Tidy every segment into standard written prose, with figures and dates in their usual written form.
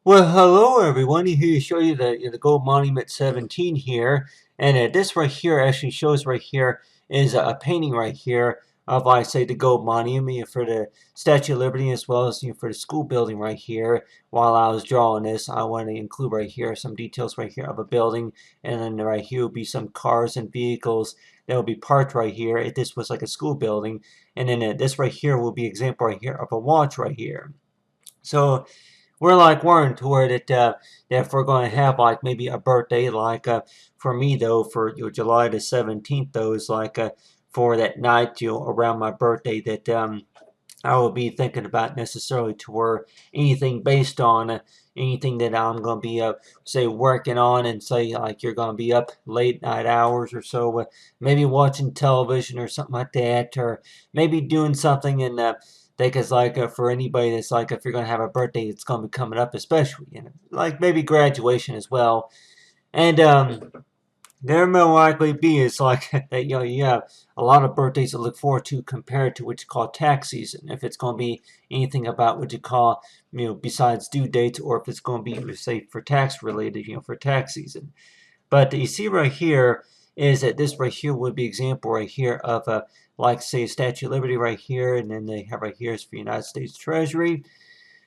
Well, hello everyone. Here to show you the gold monument 17 here, and this right here actually shows right here is a painting right here of, I say, the gold monument for the Statue of Liberty, as well as for the school building right here. While I was drawing this, I want to include right here some details right here of a building, and then right here will be some cars and vehicles that will be parked right here. If this was like a school building, and then this right here will be example right here of a watch right here. So we're like worrying toward it that if we're going to have like maybe a birthday, like for me though, for July the 17th, though, is like for that night, around my birthday, that I will be thinking about necessarily toward anything based on anything that I'm going to be say working on, and say like you're going to be up late night hours or so, maybe watching television or something like that, or maybe doing something in think it's like for anybody that's like, if you're going to have a birthday that's going to be coming up, especially, like maybe graduation as well. And there more likely be is like that, you have a lot of birthdays to look forward to compared to what you call tax season. If it's going to be anything about what you call, besides due dates, or if it's going to be, say, for tax related, for tax season. But you see right here is that this right here would be example right here of like, say, Statue of Liberty right here, and then they have right here is for United States Treasury.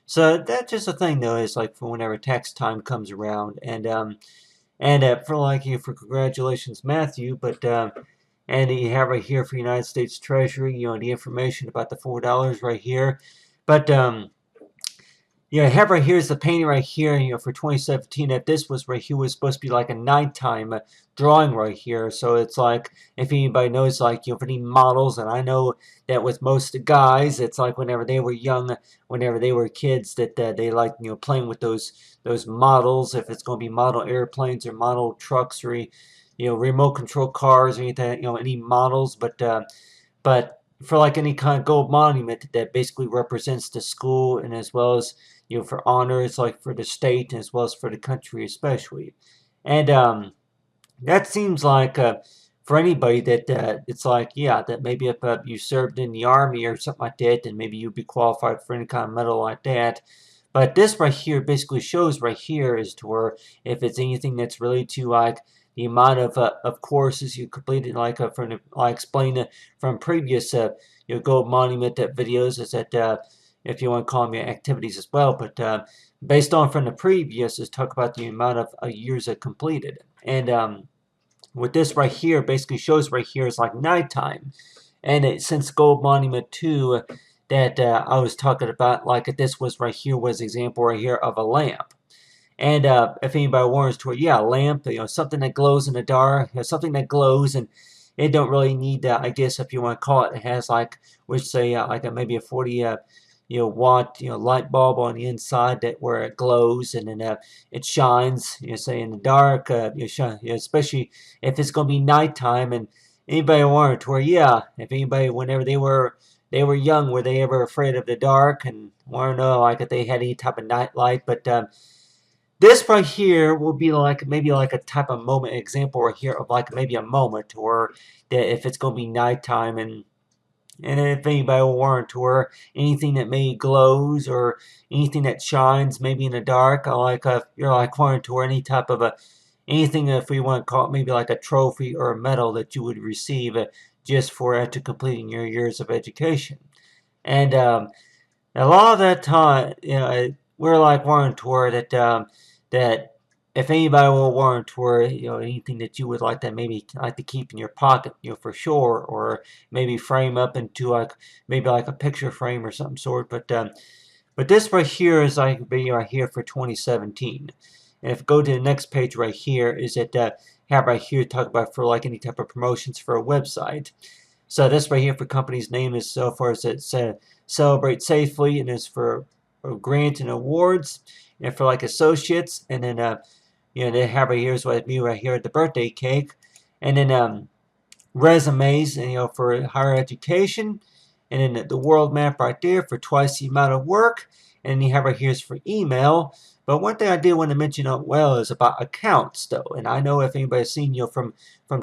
So that's just a thing though, is like for whenever tax time comes around, and for like for congratulations Matthew, but and you have right here for United States Treasury, the information about the $4 right here, but yeah, I have right here is the painting right here, for 2017. That this was right here was supposed to be like a nighttime drawing right here. So it's like, if anybody knows, like, for the models, and I know that with most guys, it's like whenever they were young, whenever they were kids, that they like, playing with those models. If it's going to be model airplanes or model trucks, or remote control cars, or anything, any models, but for like any kind of gold monument that basically represents the school, and as well as for honors, like for the state as well as for the country especially. And that seems like for anybody that it's like, yeah, that maybe if you served in the army or something like that, then maybe you'd be qualified for any kind of medal like that. But this right here basically shows right here is to where if it's anything that's related to like the amount of courses you completed, like from the, I explained from previous gold monument videos, is that if you want to call them your activities as well, but based on from the previous is talk about the amount of years completed. And what this right here basically shows right here is like nighttime. And since gold monument 2 that I was talking about, like this was right here was example right here of a lamp. And if anybody wants to, yeah, a lamp, something that glows in the dark, something that glows, and it don't really need, I guess, if you want to call it, it has like, which say like maybe a 40 watt light bulb on the inside, that where it glows, and then it shines, say in the dark, especially if it's going to be nighttime. And anybody wanted to, where, yeah, if anybody, whenever they were young, were they ever afraid of the dark, and want to know like if they had any type of night light. But this right here will be like maybe like a type of moment example right here of like maybe a moment, or that if it's going to be nighttime, and if anybody will warrant to, or anything that maybe glows or anything that shines maybe in the dark, like you're like wanting to, or any type of anything, if we want to call it maybe like a trophy or a medal that you would receive just for after completing your years of education. And a lot of that time, we're like wanting to that if anybody will warrant toward anything that you would like to maybe like to keep in your pocket, for sure, or maybe frame up into like maybe like a picture frame or some sort. But this right here is like be right here for 2017. And if you go to the next page right here, is that have right here talk about for like any type of promotions for a website. So this right here for company's name is, so far as it said, celebrate safely, and is for grants and awards, and for like associates, and then they have right here is what me right here at the birthday cake, and then resumes, and for higher education, and then the world map right there for twice the amount of work, and then you have right here is for email. But one thing I did want to mention well is about accounts though, and I know if anybody's seen from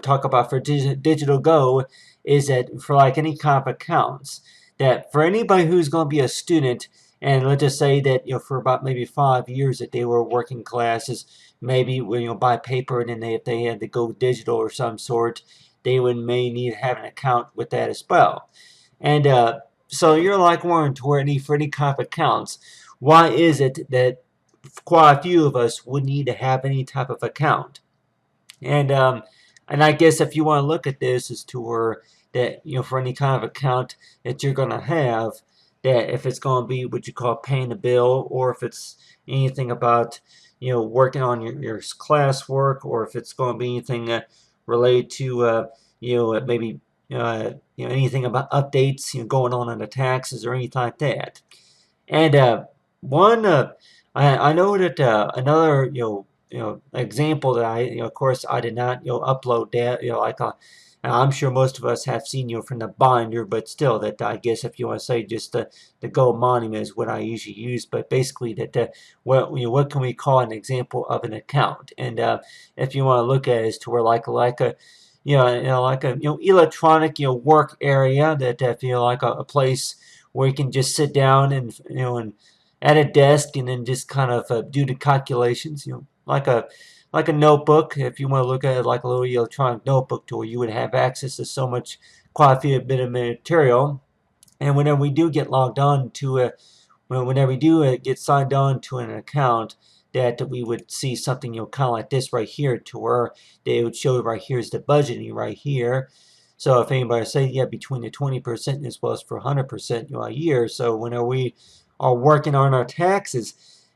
talk about for Digital Go, is that for like any kind of accounts, that for anybody who's going to be a student, And let's just say that for about maybe 5 years that they were working classes, maybe by paper, and then if they had to go digital or some sort, they would may need to have an account with that as well. And so you're like Warren to where for any kind of accounts. Why is it that quite a few of us would need to have any type of account? And I guess if you want to look at this as to where that for any kind of account that you're going to have, that if it's going to be what you call paying a bill, or if it's anything about working on your classwork, or if it's going to be anything related to maybe anything about updates going on the taxes or anything like that. And one, I know that another, example that of course, I did not, upload that, like I'm sure most of us have seen, from the binder, but still, that I guess if you want to say just the gold monument is what I usually use, but basically that what can we call an example of an account? And if you want to look at it as to where like a like a electronic work area, that if like a place where you can just sit down and and at a desk and then just kind of do the calculations, like a notebook. If you want to look at it like a little electronic notebook, to where you would have access to so much quite a bit of material. And whenever we do get logged on to whenever we do get signed on to an account, that we would see something kind of like this right here, to where they would show right here is the budgeting right here. So if anybody say, yeah, between the 20% as well as for 100% a year. So whenever we are working on our taxes,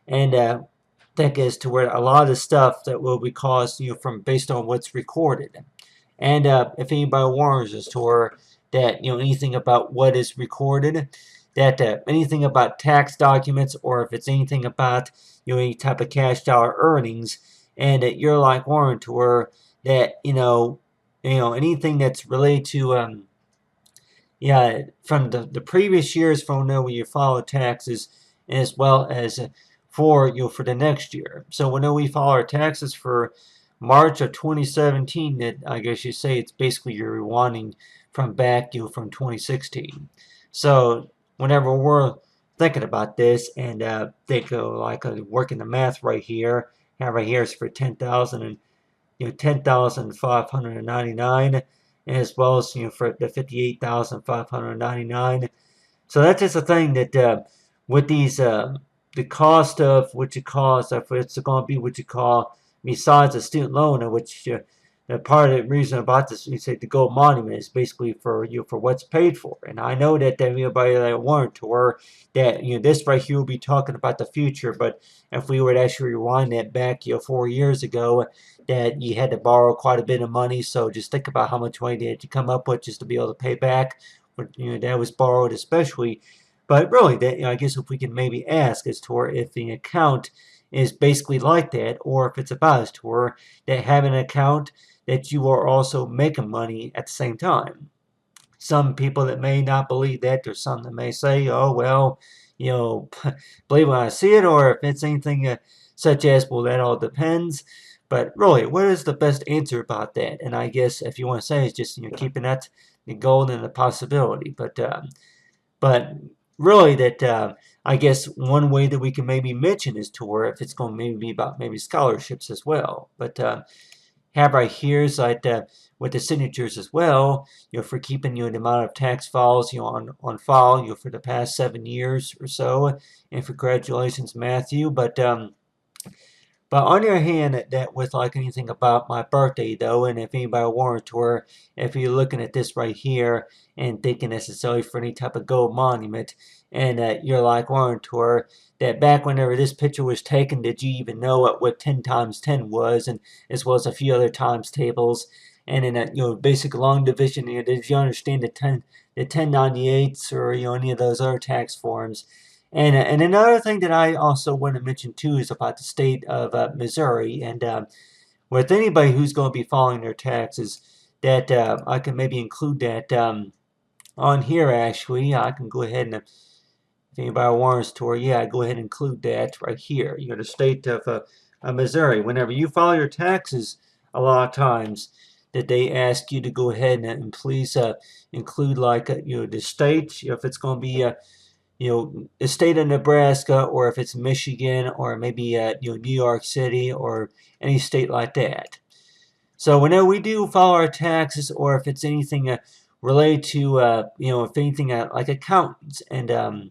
and that is to where a lot of the stuff that will be caused from based on what's recorded. And if anybody warns us to where that anything about what is recorded, that anything about tax documents, or if it's anything about any type of cash dollar earnings, and that you're like Warren to where that anything that's related to yeah, from the previous years, from when you file taxes, as well as for for the next year. So when we file our taxes for March of 2017, that I guess you say it's basically you're rewinding from back from 2016. So whenever we're thinking about this, and they go like working the math right here, and right here is for 10,000 and 10,599, as well as for the 58,599. So that's just a thing that with these the cost of what you call, if it's going to be what you call, besides a student loan, which part of the reason about this, you say the gold monument is basically for for what's paid for. And I know that everybody that warned to where that this right here will be talking about the future, but if we would actually rewind that back 4 years ago, that you had to borrow quite a bit of money. So just think about how much money did you come up with just to be able to pay back what that was borrowed, especially. But really, that I guess if we can maybe ask as to where if the account is basically like that, or if it's about as to where that have an account that you are also making money at the same time. Some people that may not believe that, there's some that may say, oh, well, believe when I see it, or if it's anything such as, well, that all depends. But really, what is the best answer about that? And I guess if you want to say it's just keeping that the goal and the possibility. But really, that I guess one way that we can maybe mention is to where if it's going to maybe be about maybe scholarships as well. But have right here is like with the signatures as well, for keeping the amount of tax files on file for the past 7 years or so. And for congratulations, Matthew. But on the other hand, that with like anything about my birthday though, and if anybody warrant to where if you're looking at this right here and thinking necessarily for any type of gold monument, and you're like warrant to where that back whenever this picture was taken, did you even know what 10 times 10 was, and as well as a few other times tables, and in that basic long division, did you understand the 1098s or any of those other tax forms? And another thing that I also want to mention too is about the state of Missouri, and with anybody who's going to be filing their taxes, that I can maybe include that on here. Actually, I can go ahead and if anybody wants to, yeah, go ahead and include that right here. The state of Missouri. Whenever you file your taxes, a lot of times that they ask you to go ahead and please include like the state, if it's going to be the state of Nebraska, or if it's Michigan, or maybe New York City, or any state like that. So whenever we do file our taxes, or if it's anything related to if anything like accountants, and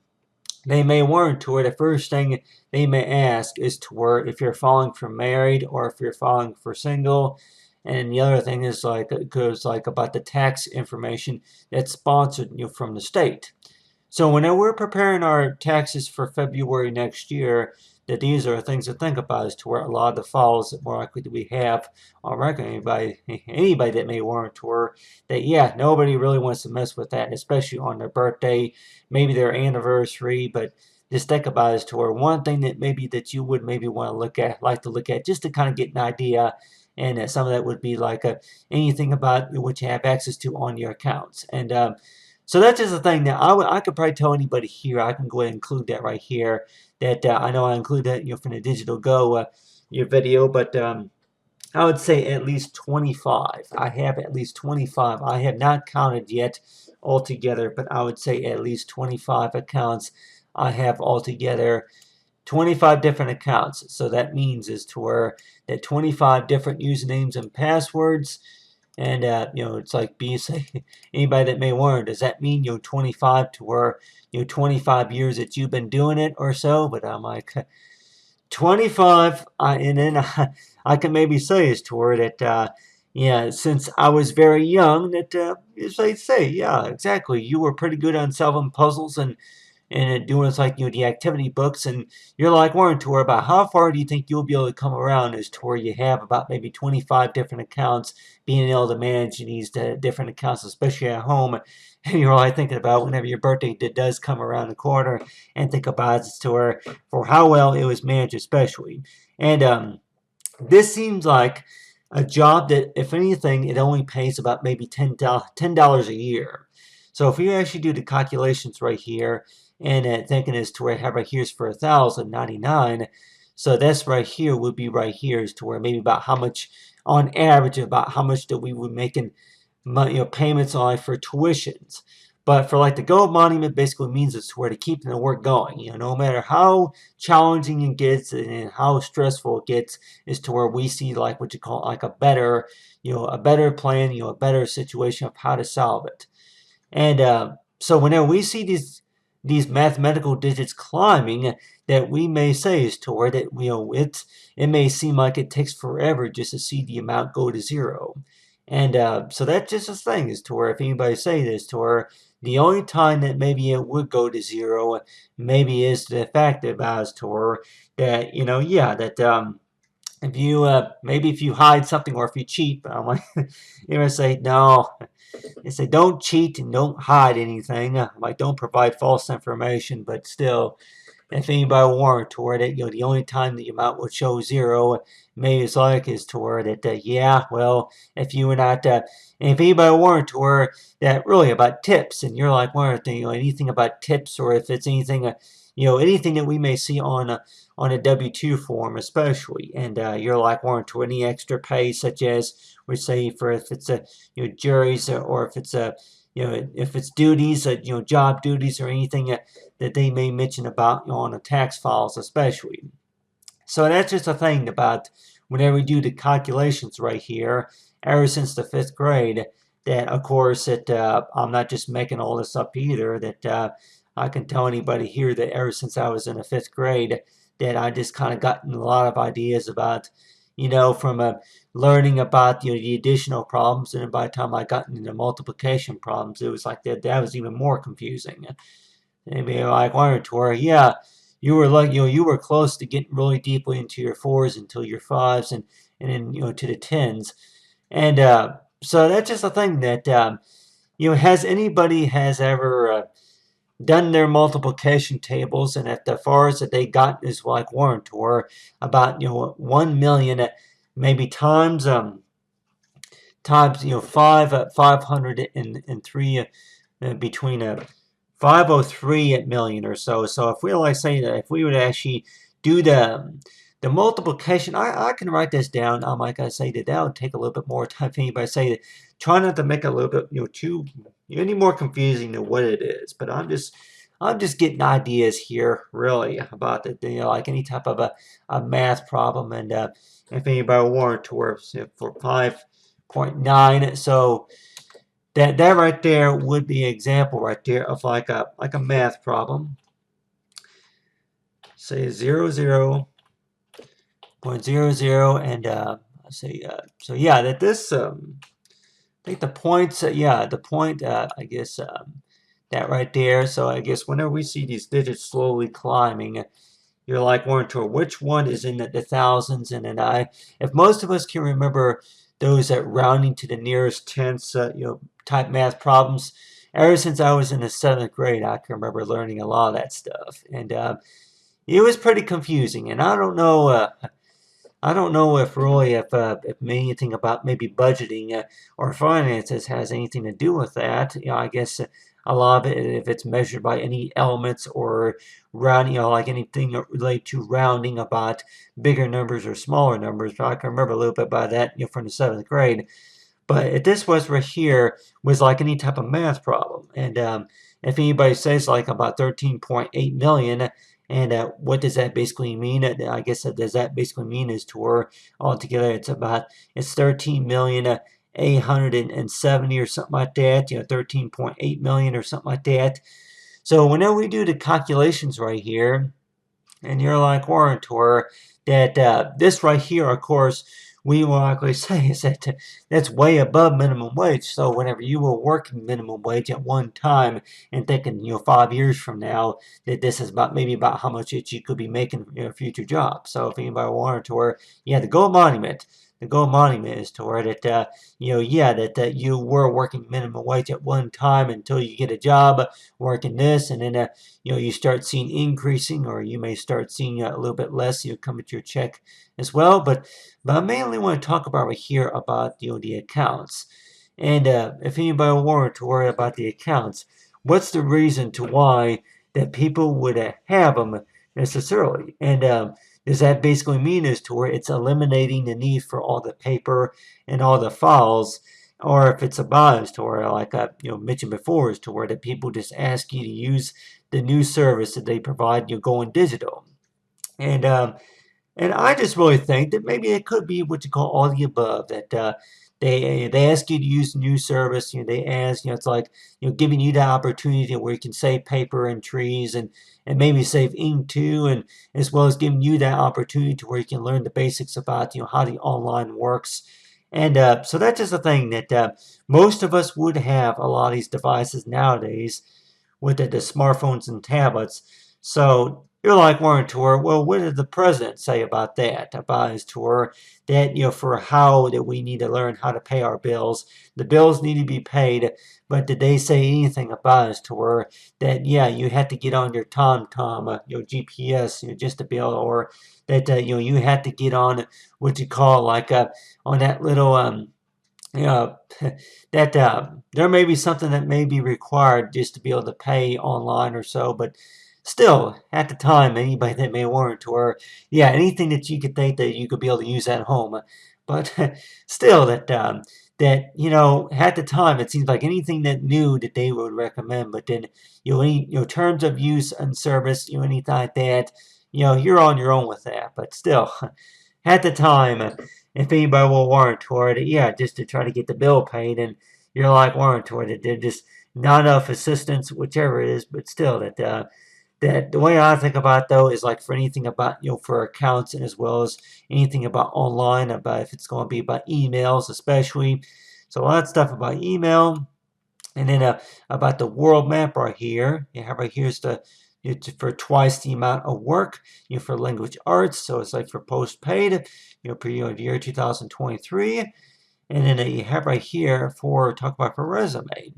they may warrant to where the first thing they may ask is to where if you're filing for married or if you're filing for single. And the other thing is goes about the tax information that's sponsored from the state. So whenever we're preparing our taxes for February next year, that these are things to think about as to where a lot of the files that more likely that we have on record. Anybody that may warrant to where that, yeah, nobody really wants to mess with that, especially on their birthday, maybe their anniversary. But just think about it as to where one thing that maybe that you would maybe want to like to look at, just to kind of get an idea. And some of that would be anything about what you have access to on your accounts. And so that's just the thing. Now, I could probably tell anybody here, I can go ahead and include that right here. That I know I include that from the Digital Go your video, but I would say at least 25. I have at least 25. I have not counted yet altogether, but I would say at least 25 accounts I have altogether. 25 different accounts. So that means is to where that 25 different usernames and passwords. And it's like say anybody that may wonder, does that mean 25 to where 25 years that you've been doing it or so? But I'm like 25, and then I can maybe say is to where that since I was very young, that as I say, yeah, exactly, you were pretty good on solving puzzles and doing the activity books, and you're like wondering to where about how far do you think you'll be able to come around as to where you have about maybe 25 different accounts, being able to manage these different accounts, especially at home. And you're like thinking about whenever your birthday does come around the corner, and think about it as to where for how well it was managed, especially. And this seems like a job that, if anything, it only pays about maybe $10 a year. So if you actually do the calculations right here, and thinking as to where I have right here is for $1,099, so that's right here would be right here as to where maybe about how much on average, about how much that we were making payments on for tuitions. But for the gold monument, basically means it's where to keep the work going. No matter how challenging it gets and how stressful it gets, is to where we see what you call a better, a better plan, a better situation of how to solve it. And so whenever we see these mathematical digits climbing, that we may say is to where that it may seem like it takes forever just to see the amount go to zero. And so that's just a thing is to where if anybody say this to where the only time that maybe it would go to zero maybe is the fact about is to where that that if you maybe if you hide something or if you cheat. But I'm like say no. They say don't cheat and don't hide anything. Don't provide false information, but still, if anybody warrant toward it, the only time that your amount will show zero, maybe it's is toward it. Yeah, well, if you were not, if anybody warrant toward that really about tips, and you're like warrant anything about tips, or if it's anything, anything that we may see on a W-2 form, especially, and you're like warrant to any extra pay, such as we say for if it's a juries, or if it's a if it's duties, job duties, or anything that they may mention about on the tax files, especially. So that's just a thing about whenever we do the calculations right here, ever since the 5th grade, that of course that I'm not just making all this up either, that I can tell anybody here that ever since I was in the 5th grade, that I just kind of gotten a lot of ideas about, from learning about the additional problems, and by the time I got into the multiplication problems, it was like that was even more confusing. And be like wondering to where, yeah, you were you were close to getting really deeply into your 4s until your 5s, and then to the 10s, and so that's just a thing that has anybody has ever done their multiplication tables, and at the far as that they got is warrant or about 1 million maybe times 503 between 503 at million or so. So if we say that if we would actually do the multiplication, I can write this down. Like I say that would take a little bit more time for anybody. Say that try not to make it a little bit too any more confusing than what it is. But I'm just getting ideas here, really, about the, like any type of a math problem. And if anybody wanted to work for 5.9, so that right there would be an example right there of like a math problem. Say 0.00, and let's say so yeah, that this I think the points, yeah, the point, I guess that right there. So I guess whenever we see these digits slowly climbing, you're like wondering to which one is in the thousands. And then if most of us can remember those that rounding to the nearest tenths, type math problems, ever since I was in the 7th grade, I can remember learning a lot of that stuff. And it was pretty confusing. And I don't know if really if anything about maybe budgeting or finances has anything to do with that. I guess a lot of it, if it's measured by any elements or rounding, like anything related to rounding about bigger numbers or smaller numbers. But I can remember a little bit about that, from the 7th grade. But if this was right here was like any type of math problem. And if anybody says like about 13.8 million, and what does that basically mean? I guess does that basically mean is to where altogether it's 13,870 or something like that, 13.8 million or something like that. So whenever we do the calculations right here, and you're like warrantor, that this right here, of course, we will likely say is that that's way above minimum wage. So whenever you were working minimum wage at one time and thinking, 5 years from now, that this is maybe about how much you could be making in your future job. So if anybody wanted to where, the gold monument. The gold monument is to where that, that you were working minimum wage at one time until you get a job working this, and then you start seeing increasing, or you may start seeing a little bit less, come at your check as well. But I mainly want to talk about right here about the accounts. And if anybody wanted to worry about the accounts, what's the reason to why that people would have them necessarily? And does that basically mean is to where it's eliminating the need for all the paper and all the files, or if it's a bias to where, like I mentioned before, is to where that people just ask you to use the new service that they provide, going digital. And I just really think that maybe it could be what you call all the above. That they ask you to use new service. They ask, it's like giving you the opportunity where you can save paper and trees, and maybe save ink too, and as well as giving you that opportunity to where you can learn the basics about how the online works. And so that's just a thing that most of us would have a lot of these devices nowadays with the smartphones and tablets. So you're like Warren Tour. Well, what did the president say about that? About his tour, that for how that we need to learn how to pay our bills. The bills need to be paid, but did they say anything about his tour that you had to get on your TomTom, GPS, just to bill, or that you had to get on what you call like on that little that there may be something that may be required just to be able to pay online or so, but still, at the time, anybody that may want to, or anything that you could think that you could be able to use at home, but still, that at the time, it seems like anything that new that they would recommend, but then any terms of use and service, anything like that, you're on your own with that, but still. At the time, if anybody will warrant toward it, just to try to get the bill paid, and you're like warrant toward it, they're just not enough assistance, whichever it is, but still that the way I think about it, though, is like for anything about for accounts, and as well as anything about online, about if it's going to be about emails especially. So a lot of stuff about email. And then about the world map right here, you have right here's for twice the amount of work, for language arts. So it's like for postpaid, per year 2023. And then you have right here for talk about for resume.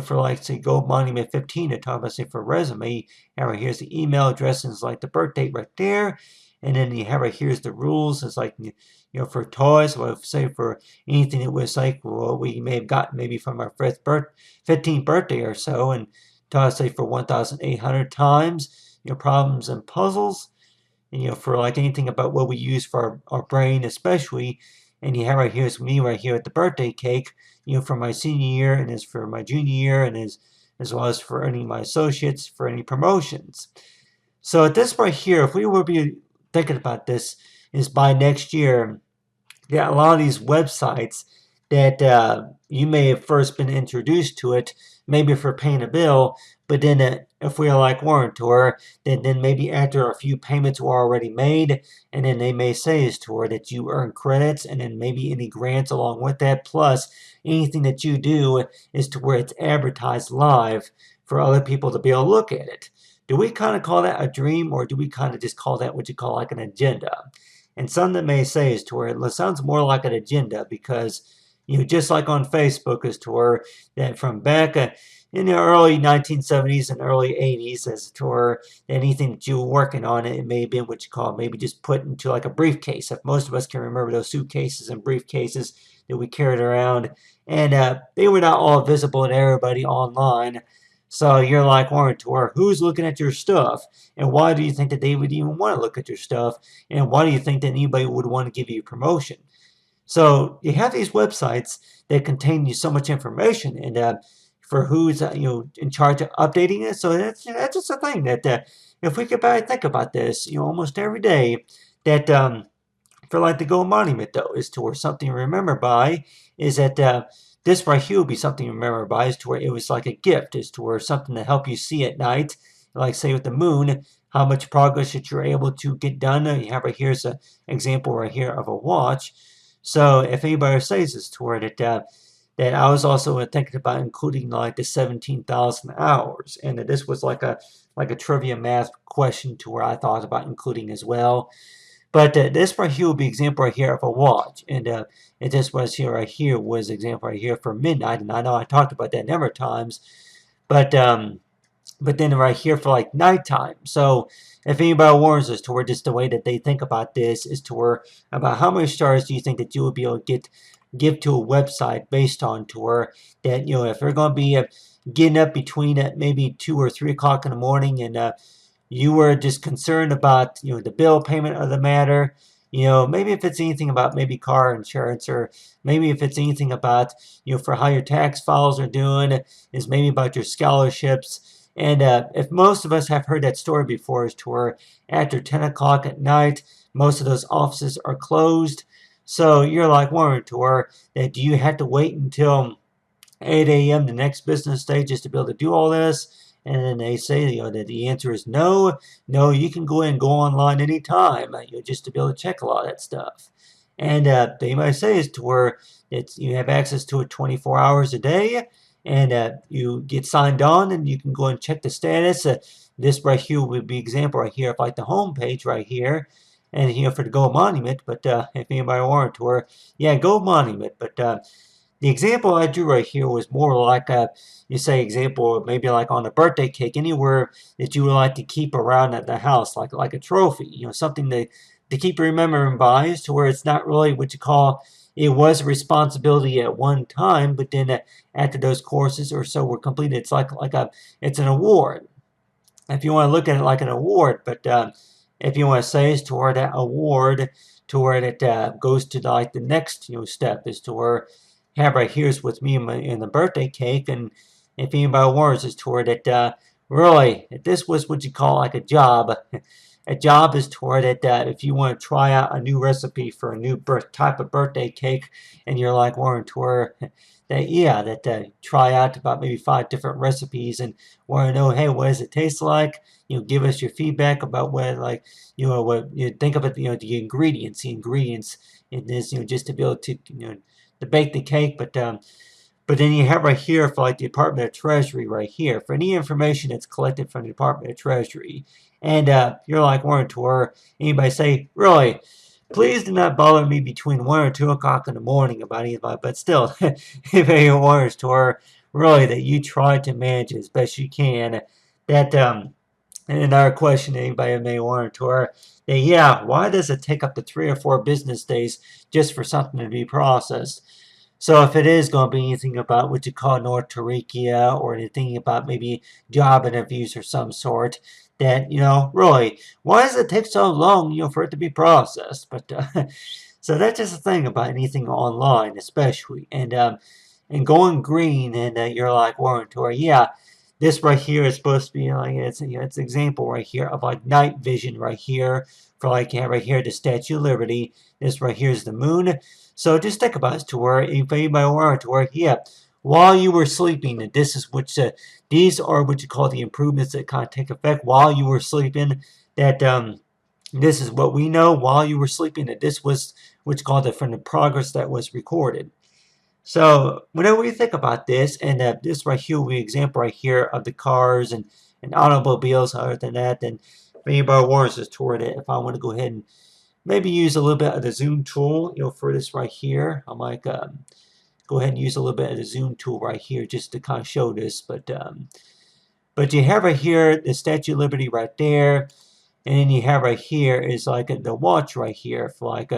For like say Gold Monument 15 to talk about say for resume, and right here's the email address, and it's like the birth date right there. And then you have right here's the rules. It's like for toys, well, say for anything that was like we may have gotten maybe from our 15th birthday or so, and taught say for 1,800 times, problems and puzzles, and for like anything about what we use for our brain especially. And you have right here is me right here at the birthday cake, for my senior year, and is for my junior year, and is as well as for any of my associates for any promotions. So at this point here, if we were be thinking about this, is by next year, yeah, a lot of these websites that you may have first been introduced to it, maybe for paying a bill, but then if we are like warrantor, then maybe after a few payments were already made, and then they may say is to her that you earn credits, and then maybe any grants along with that, plus anything that you do is to where it's advertised live for other people to be able to look at it. Do we kind of call that a dream, or do we kind of just call that what you call like an agenda? And some that may say is to where it sounds more like an agenda because, just like on Facebook is to where that from back in the early 1970s and early 80s as to where anything that you were working on, it may have been what you call maybe just put into like a briefcase. If most of us can remember those suitcases and briefcases that we carried around, and they were not all visible to everybody online. So you're like, warrantor, who's looking at your stuff? And why do you think that they would even want to look at your stuff? And why do you think that anybody would want to give you a promotion? So you have these websites that contain you so much information, and for who's in charge of updating it. So that's just a thing that if we could think about this, almost every day, that for like the gold monument though is to where something to remember by is that this right here would be something to remember by is to where it was like a gift, is to where something to help you see at night, like say with the moon, how much progress that you're able to get done. You have right here's an example right here of a watch. So if anybody says this to where that I was also thinking about including like the 17,000 hours, and that this was like a trivia math question to where I thought about including as well. But this right here will be example right here of a watch, and this was here right here was example right here for midnight, and I know I talked about that a number of times, but then right here for like nighttime. So if anybody warns us to where just the way that they think about this is to where about how many stars do you think that you will be able to give to a website based on to where that if they're going to be getting up between maybe 2 or 3 o'clock in the morning, and you were just concerned about the bill payment of the matter, maybe if it's anything about maybe car insurance, or maybe if it's anything about for how your tax files are doing, is maybe about your scholarships. And if most of us have heard that story before, is to where after 10 o'clock at night, most of those offices are closed. So you're like wondering to where that do you have to wait until 8 a.m. the next business day just to be able to do all this? And then they say that the answer is no. No, you can go in and go online anytime, just to be able to check a lot of that stuff. And they might say is to where you have access to it 24 hours a day, and you get signed on, and you can go and check the status. This right here would be example right here of like the home page right here, and for the Gold Monument. But if anybody wanted to, or yeah, Gold Monument. But the example I drew right here was more like you say example maybe like on a birthday cake, anywhere that you would like to keep around at the house, like a trophy, something to keep remembering by, is to where it's not really what you call it was a responsibility at one time, but then after those courses or so were completed, it's like it's an award. If you want to look at it like an award, but if you want to say is to where that award to where it goes to like the next step is to where have right here's with me in the birthday cake, and if anybody warns is to where that really if this was what you call like a job. A job is toward it that if you want to try out a new recipe for a new type of birthday cake, and you're like wanting to where that try out about maybe 5 different recipes and want to know, hey, what does it taste like? Give us your feedback about what what you think of it. The ingredients in this, just to be able to to bake the cake, but then you have right here for like the Department of Treasury right here for any information that's collected from the Department of Treasury. And you're like wanting to where anybody say, really, please do not bother me between 1 or 2 o'clock in the morning about anybody. But still, if anyone wants to where really that you try to manage it as best you can. That and another question anybody may want to where yeah, why does it take up to 3 or 4 business days just for something to be processed? So if it is going to be anything about what you call North Tarikia, or anything about maybe job interviews or some sort, that, really, why does it take so long, for it to be processed? But so that's just the thing about anything online, especially. And going green, and you're like, Warren Tor, yeah, this right here is supposed to be like it's it's an example right here of like night vision right here for like right here the Statue of Liberty. This right here is the moon. So just think about it to where if anybody wanted to where while you were sleeping, and this is which these are what you call the improvements that kind of take effect while you were sleeping. That this is what we know while you were sleeping. That this was what's called from the progress that was recorded. So whenever we think about this, and this right here will be an example right here of the cars and automobiles. Other than that, then if anybody warns us toward it, if I want to go ahead and maybe use a little bit of the zoom tool, for this right here, I might go ahead and use a little bit of the zoom tool right here just to kind of show this. But you have right here the Statue of Liberty right there, and then you have right here is like the watch right here for like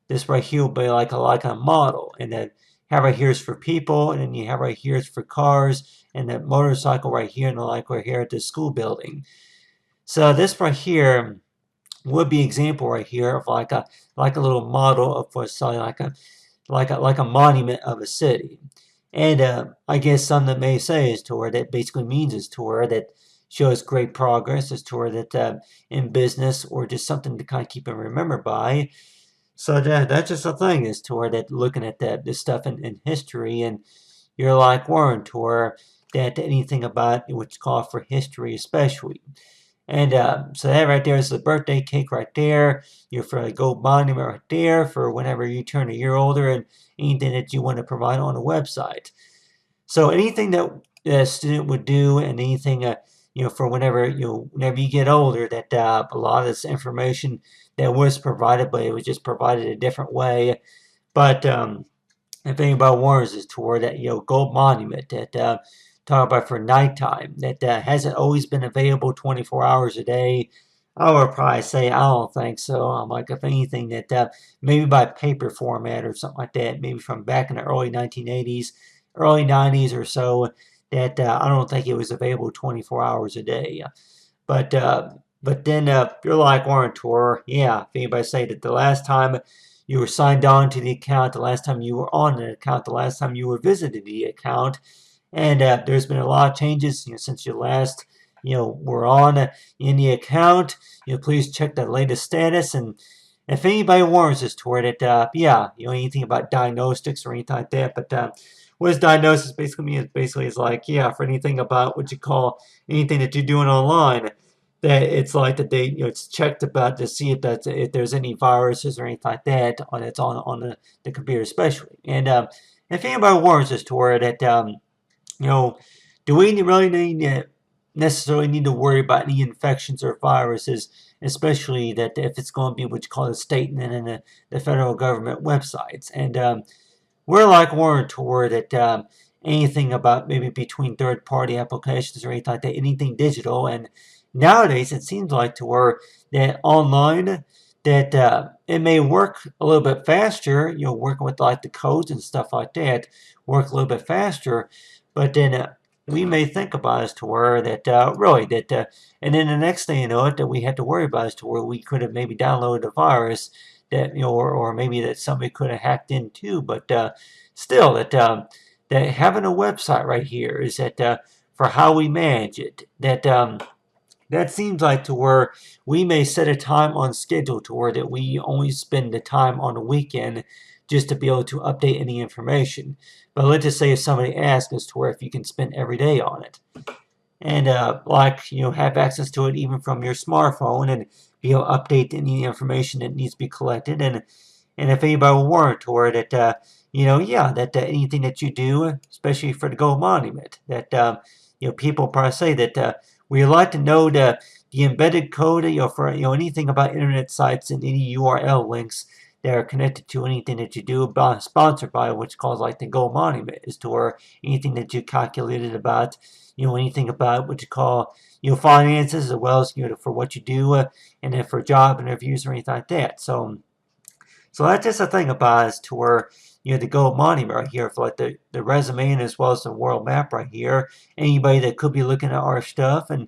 this right here will be like a model, and then have right here is for people, and then you have right here is for cars, and that motorcycle right here, and like right here at the school building. So this right here would be example right here of like a little model of what's like a monument of a city. And I guess some that may say is to where that basically means is to where that shows great progress, is to where that in business or just something to kind of keep and remember by. So that's just the thing is to where that looking at this stuff in history, and you're like Warren to where that anything about what's called for history especially. And so that right there is the birthday cake right there. Your for a gold monument right there for whenever you turn a year older, and anything that you want to provide on a website. So anything that a student would do, and anything for whenever whenever you get older, that a lot of this information that was provided, but it was just provided a different way. But if anybody wants is toward that gold monument that talk about for nighttime that hasn't always been available 24 hours a day, I would probably say I don't think so. I'm like, if anything, that maybe by paper format or something like that, maybe from back in the early 1980s, early 90s or so, that I don't think it was available 24 hours a day. But then you're like Warren Tour, yeah, if anybody say that the last time you were signed on to the account, the last time you were on an account, the last time you were visited the account, and there's been a lot of changes since you last were on in the account. Please check the latest status, and if anybody warns us toward it, yeah, anything about diagnostics or anything like that. But what does diagnosis basically mean? It basically is like, yeah, for anything about what you call anything that you're doing online, that it's like that they it's checked about to see if there's any viruses or anything like that on the computer especially. And if anybody warns us toward it, do we really necessarily need to worry about any infections or viruses, especially that if it's going to be what you call the state and then the federal government websites? And we're like warned toward that anything about maybe between third-party applications or anything like that, anything digital. And nowadays it seems like to where that online that it may work a little bit faster, working with like the codes and stuff like that, work a little bit faster, but then we may think about as to where that really that and then the next thing you know it that we had to worry about is to where we could have maybe downloaded a virus that or maybe that somebody could have hacked into. But still that having a website right here is that for how we manage it, that seems like to where we may set a time on schedule to where that we only spend the time on the weekend just to be able to update any information. But let's just say if somebody asks us to where if you can spend every day on it, and have access to it even from your smartphone, and be able to update any information that needs to be collected. And if anybody will warrant toward it, that anything that you do, especially for the gold monument, that people probably say that we like to know the embedded code, for anything about internet sites and any URL links that are connected to anything that you do, sponsored by what's called like the gold monument, is to where anything that you calculated about, anything about what you call finances, as well as for what you do, and then for job interviews or anything like that. So that's just a thing about is to where the gold monument right here for like the resume, and as well as the world map right here. Anybody that could be looking at our stuff, and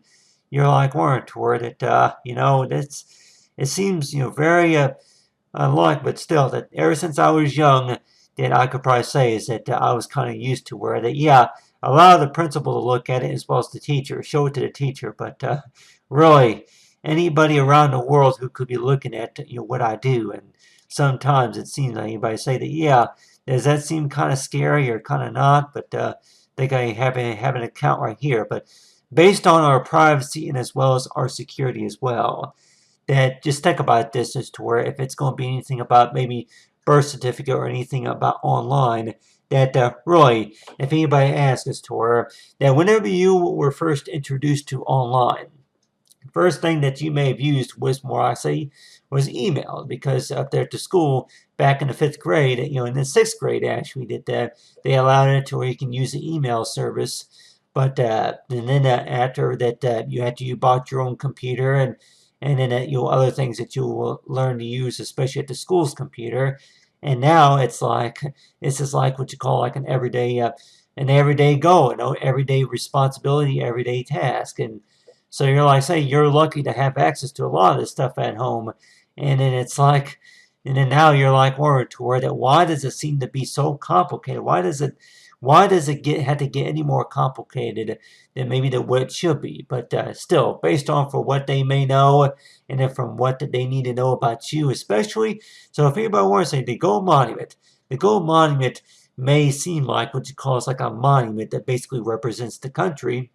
you're like Warren toward it, it seems very unlike, but still that ever since I was young, that I could probably say is that I was kind of used to where that a lot of the principal to look at it as well as the teacher, show it to the teacher. But really, anybody around the world who could be looking at what I do, and sometimes it seems like anybody say that, yeah, does that seem kind of scary or kind of not? But think I have an account right here. But based on our privacy and as well as our security as well, that just think about this as to where if it's going to be anything about maybe birth certificate or anything about online, that really, if anybody asks as to where that whenever you were first introduced to online, first thing that you may have used was more, I say, was email, because up there at the school back in the 5th grade, in the 6th grade actually, that they allowed it to where you can use the email service. But and then after that, you bought your own computer, and then other things that you will learn to use, especially at the school's computer. And now it's just like what you call like an everyday goal, everyday responsibility, everyday task. And so you're like, say, you're lucky to have access to a lot of this stuff at home. And then it's like, and then now you're like, worried to where that, why does it seem to be so complicated? Why does it have to get any more complicated than maybe what it should be? But still, based on for what they may know, and then from what they need to know about you, especially. So if anybody wants to say the gold monument may seem like what you call is like a monument that basically represents the country.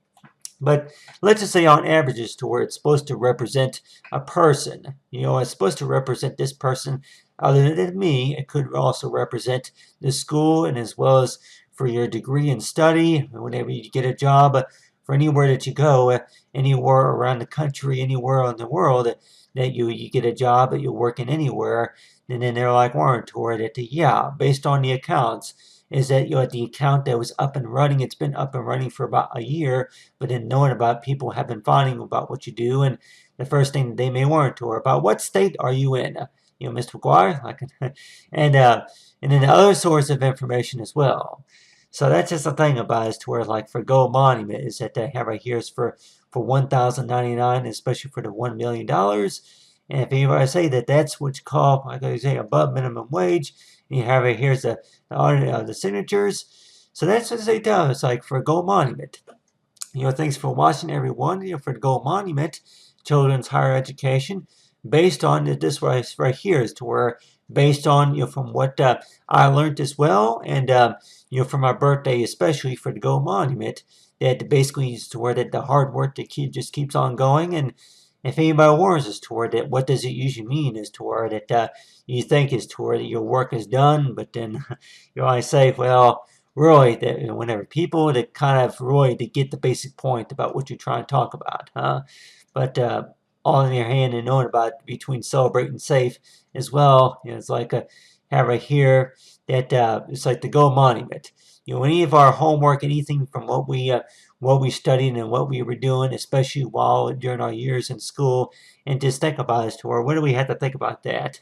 But let's just say on averages to where it's supposed to represent a person. It's supposed to represent this person. Other than me, it could also represent the school, and as well as for your degree and study, whenever you get a job, for anywhere that you go, anywhere around the country, anywhere in the world, that you get a job, that you're working anywhere. And then they're like, Warren, toward it, yeah, based on the accounts, is that the account that was up and running, it's been up and running for about a year, but then knowing about people have been finding about what you do, and the first thing they may want to, or about what state are you in, Mr. McGuire, and then the other source of information as well. So that's just the thing about it, is to where like for gold monument is that they have right here is for $1,099, especially for the $1 million. And if anybody say that that's what you call, like I say, above minimum wage, and you have it here's the signatures. So that's what they do. It's like for a gold monument. Thanks for watching, everyone. For the gold monument, children's higher education, based on this right here, is to where based on from what I learned as well, and for my birthday, especially for the gold monument, that basically is to where that the hard work that just keeps on going. And if anybody warns us toward it, what does it usually mean? Is toward that you think is toward that your work is done, but then you always say, well, really, that whenever people that kind of really to get the basic point about what you're trying to talk about, huh? But all in your hand and knowing about between celebrate and safe as well. It's like have right here that it's like the gold monument. Any of our homework, anything from what we studied and what we were doing, especially while during our years in school, and just think about it, to where what do we have to think about that?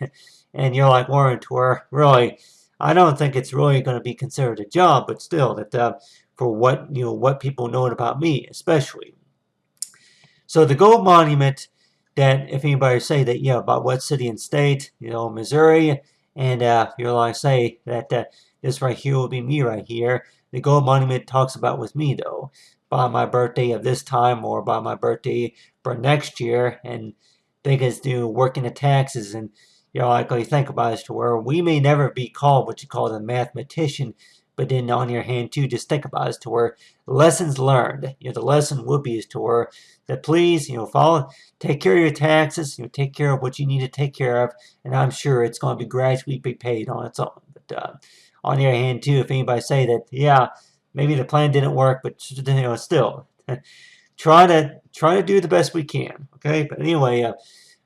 And you're like, Warren, to where really, I don't think it's really going to be considered a job, but still that for what people know about me, especially. So the gold monument, that if anybody say that, about what city and state, Missouri, and you're like say that this right here will be me right here. The gold monument talks about with me though, by my birthday of this time or by my birthday for next year, and because working the taxes, and like you think about it, to where we may never be called what you call a mathematician, but then on your hand too, just think about it, to where lessons learned. The lesson would be is to where that please, take care of your taxes, take care of what you need to take care of, and I'm sure it's going to be gradually be paid on its own. But on the other hand too, if anybody say that, yeah, maybe the plan didn't work, but still, try to do the best we can. Okay, but anyway,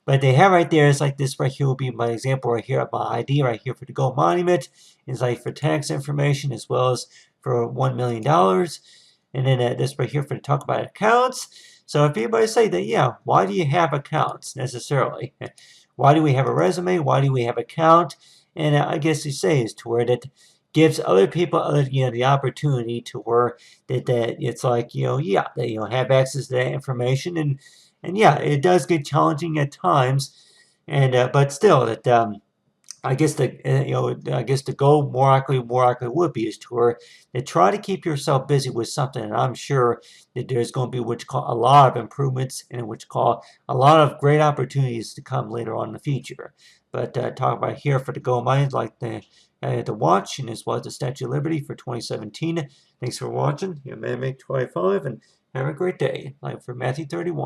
but they have right there, it's like this right here will be my example right here, my ID right here for the gold monument. It's like for tax information as well as for $1 million. And then this right here for to talk about accounts. So if anybody say that, yeah, why do you have accounts necessarily? Why do we have a resume? Why do we have account? And I guess you say is to where that gives other people the opportunity to where that it's like yeah, they have access to that information, and yeah, it does get challenging at times, and but still that I guess the goal more likely would be is to try to keep yourself busy with something. And I'm sure that there's going to be what you call a lot of improvements and what you call a lot of great opportunities to come later on in the future. But talk about here for the goal minds like the watch and as well as the Statue of Liberty for 2017. Thanks for watching. Your man Make 25 and have a great day. Like for Matthew 31.